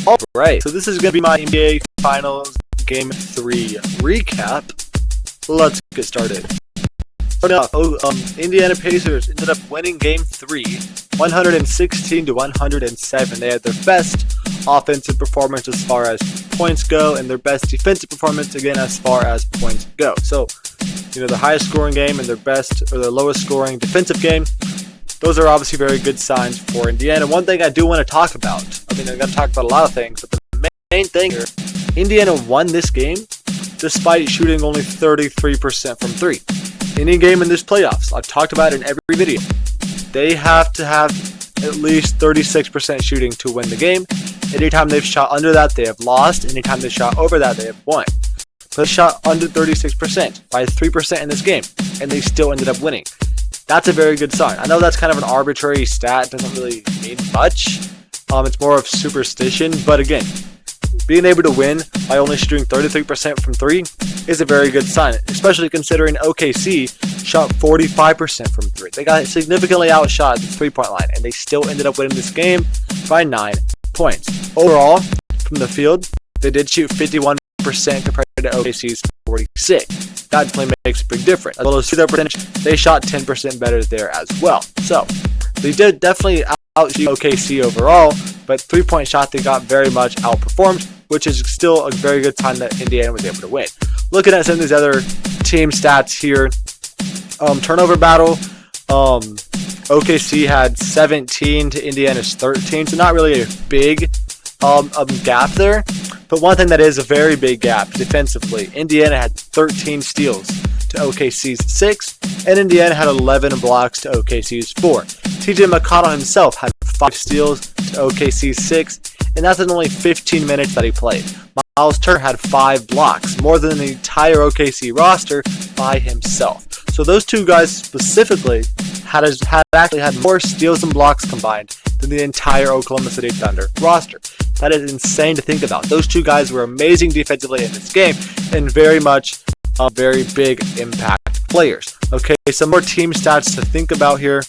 Alright, so this is going to be my NBA Finals Game 3 recap. Let's get started. Starting off, Indiana Pacers ended up winning Game 3, 116-107. They had their best offensive performance as far as points go, and their best defensive performance again as far as points go. So, the highest scoring game and their lowest scoring defensive game. Those are obviously very good signs for Indiana. One thing I do want to talk about, I'm going to talk about a lot of things, but the main thing here, Indiana won this game despite shooting only 33% from 3. Any game in this playoffs, I've talked about it in every video, they have to have at least 36% shooting to win the game. Anytime they've shot under that, they have lost. Anytime they shot over that, they have won. But they shot under 36% by 3% in this game, and they still ended up winning. That's a very good sign. I know that's kind of an arbitrary stat, doesn't really mean much. It's more of superstition, but again, being able to win by only shooting 33% from 3 is a very good sign, especially considering OKC shot 45% from 3. They got significantly outshot at the 3-point line, and they still ended up winning this game by 9 points. Overall, from the field, they did shoot 51% compared to OKC's 46%. That definitely makes a big difference. As well as their percentage, they shot 10% better there as well. So, they did definitely outshoot OKC overall, but 3-point shot they got very much outperformed, which is still a very good sign that Indiana was able to win. Looking at some of these other team stats here, turnover battle, OKC had 17 to Indiana's 13, so not really a big gap there. But one thing that is a very big gap defensively, Indiana had 13 steals to OKC's 6, and Indiana had 11 blocks to OKC's 4. TJ McConnell himself had 5 steals to OKC's 6, and that's in only 15 minutes that he played. Miles Turner had 5 blocks, more than the entire OKC roster by himself. So those two guys specifically had more steals and blocks combined than the entire Oklahoma City Thunder roster. That is insane to think about. Those two guys were amazing defensively in this game and very much very big impact players. Okay, some more team stats to think about here.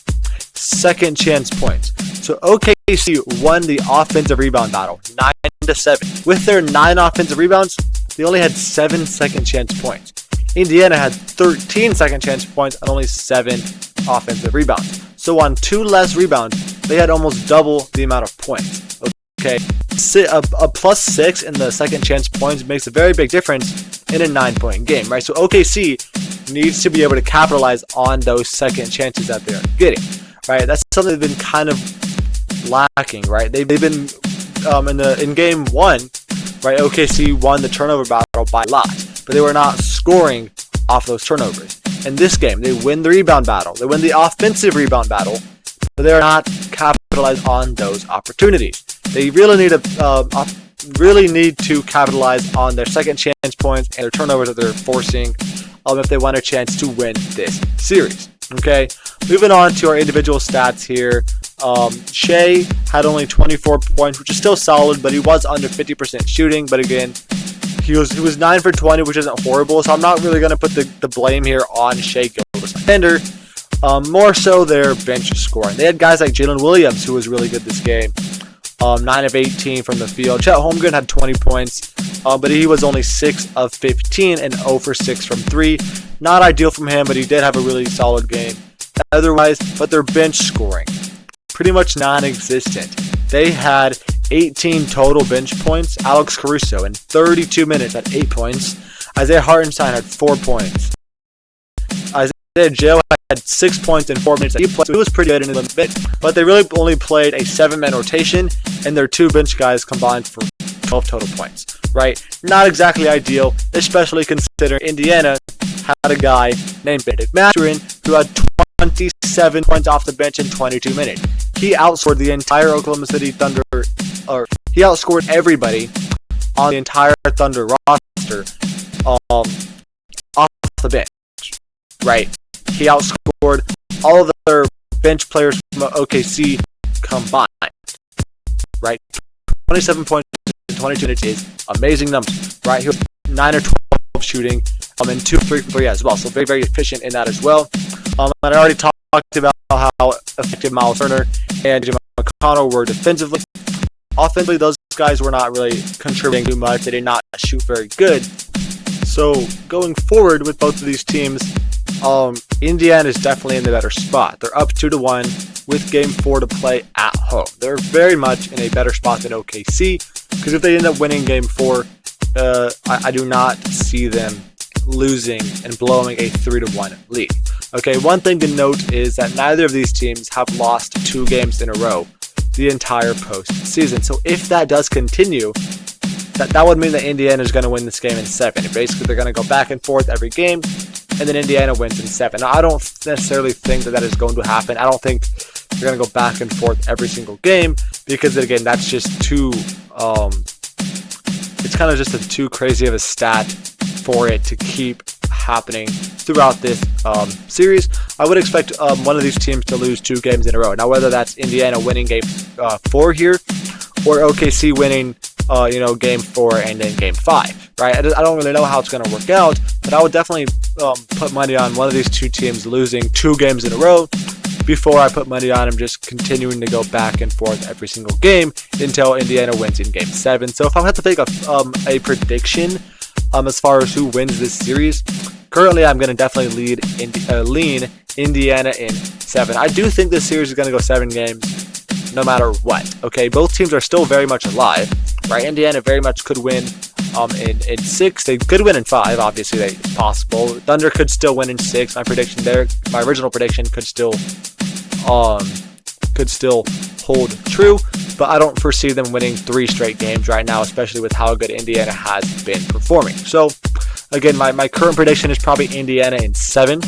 Second chance points. So OKC won the offensive rebound battle 9-7. With their 9 offensive rebounds, they only had 7 second chance points. Indiana had 13 second chance points and only 7 offensive rebounds. So on 2 less rebounds, they had almost double the amount of points. Okay, a plus 6 in the second chance points makes a very big difference in a 9-point game, right? So OKC needs to be able to capitalize on those second chances that they're getting, right? That's something they've been kind of lacking, right? They've been in game 1, right? OKC won the turnover battle by a lot, but they were not scoring off those turnovers. In this game, they win the rebound battle. They win the offensive rebound battle, but they're not capitalized on those opportunities. They really need to capitalize on their second chance points and their turnovers that they're forcing if they want a chance to win this series. Okay, moving on to our individual stats here. Shea had only 24 points, which is still solid, but he was under 50% shooting. But again, he was 9 for 20, which isn't horrible. So I'm not really going to put the blame here on Shea Gilgeous-Alexander. More so their bench scoring. They had guys like Jalen Williams, who was really good this game. 9 of 18 from the field. Chet Holmgren had 20 points, but he was only 6 of 15 and 0 for 6 from 3. Not ideal from him, but he did have a really solid game. Otherwise, but their bench scoring, pretty much non-existent. They had 18 total bench points. Alex Caruso in 32 minutes had 8 points. Isaiah Hartenstein had 4 points. Isaiah Joe had 6 points in 4 minutes. He was pretty good in a bit, but they really only played a 7-man rotation, and their 2 bench guys combined for 12 total points. Right? Not exactly ideal, especially considering Indiana had a guy named Benedict Mathurin who had 27 points off the bench in 22 minutes. He outscored the entire Oklahoma City Thunder, or he outscored everybody on the entire Thunder roster off the bench. Right? He outscored all of their bench players from OKC combined. Right? 27 points in 22 minutes is amazing numbers. Right? He was 9 or 12 shooting, and 2 3 from 3 as well. So very, very efficient in that as well. And I already talked about how effective Miles Turner and Jim McConnell were defensively. offensively, those guys were not really contributing too much. They did not shoot very good. So going forward with both of these teams, Indiana is definitely in the better spot. They're up 2-1 with Game 4 to play at home. They're very much in a better spot than OKC, because if they end up winning Game 4, I do not see them losing and blowing a 3-1 lead. Okay, one thing to note is that neither of these teams have lost 2 games in a row the entire postseason. So if that does continue, that would mean that Indiana is going to win this game in 7. Basically, they're going to go back and forth every game, and then Indiana wins in 7. Now, I don't necessarily think that is going to happen. I don't think they're going to go back and forth every single game, because again, that's just too it's kind of just too crazy of a stat for it to keep happening throughout this series. I would expect one of these teams to lose 2 games in a row. Now, whether that's Indiana winning Game 4 here, or OKC winning Game 4 and then Game 5, right? I don't really know how it's going to work out, but I would definitely put money on one of these 2 teams losing 2 games in a row before I put money on them just continuing to go back and forth every single game until Indiana wins in Game 7. So if I had to make a prediction as far as who wins this series, currently I'm going to definitely lean Indiana in 7. I do think this series is going to go 7 games no matter what. Okay, both teams are still very much alive, right? Indiana very much could win in 6. They could win in 5. Obviously, it's possible. Thunder could still win in 6. My prediction there, my original prediction, could still hold true. But I don't foresee them winning 3 straight games right now, especially with how good Indiana has been performing. So, again, my current prediction is probably Indiana in 7.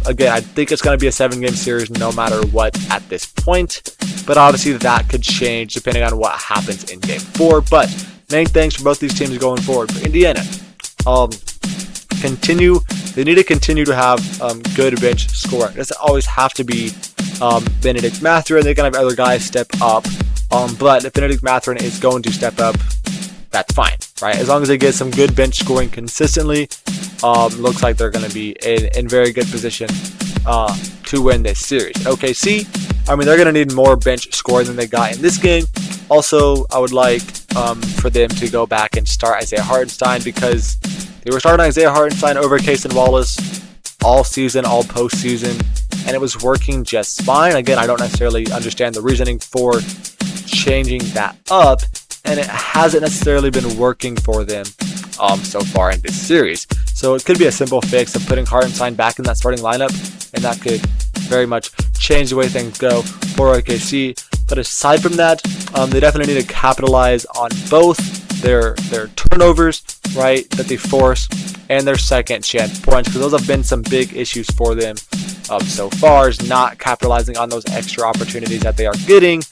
Again, I think it's going to be a 7-game series no matter what at this point. But obviously, that could change depending on what happens in Game 4. But main things for both these teams going forward. For Indiana, they need to continue to have good bench scoring. It doesn't always have to be Bennedict Mathurin. They can have other guys step up. But if Bennedict Mathurin is going to step up, that's fine, right? As long as they get some good bench scoring consistently, looks like they're going to be in very good position to win this series. OKC, I mean, they're going to need more bench scoring than they got in this game. Also, I would like for them to go back and start Isaiah Hartenstein, because they were starting Isaiah Hartenstein over Cason Wallace all season, all postseason, and it was working just fine. Again, I don't necessarily understand the reasoning for changing that up, and it hasn't necessarily been working for them so far in this series. So it could be a simple fix of putting Hartenstein back in that starting lineup, and that could very much change the way things go for OKC. But aside from that, they definitely need to capitalize on both their turnovers, right, that they force, and their second chance points, because those have been some big issues for them so far, is not capitalizing on those extra opportunities that they are getting,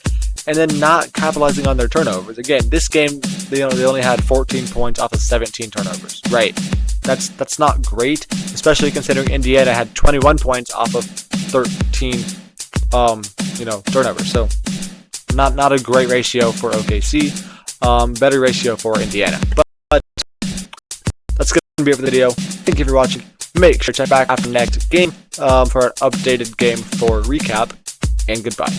and then not capitalizing on their turnovers. Again, this game, they only had 14 points off of 17 turnovers, right? That's not great, especially considering Indiana had 21 points off of 13 turnovers. So not a great ratio for OKC. Better ratio for Indiana. But that's going to be it for the video. Thank you for watching. Make sure to check back after the next game for an updated Game 4 recap. And goodbye.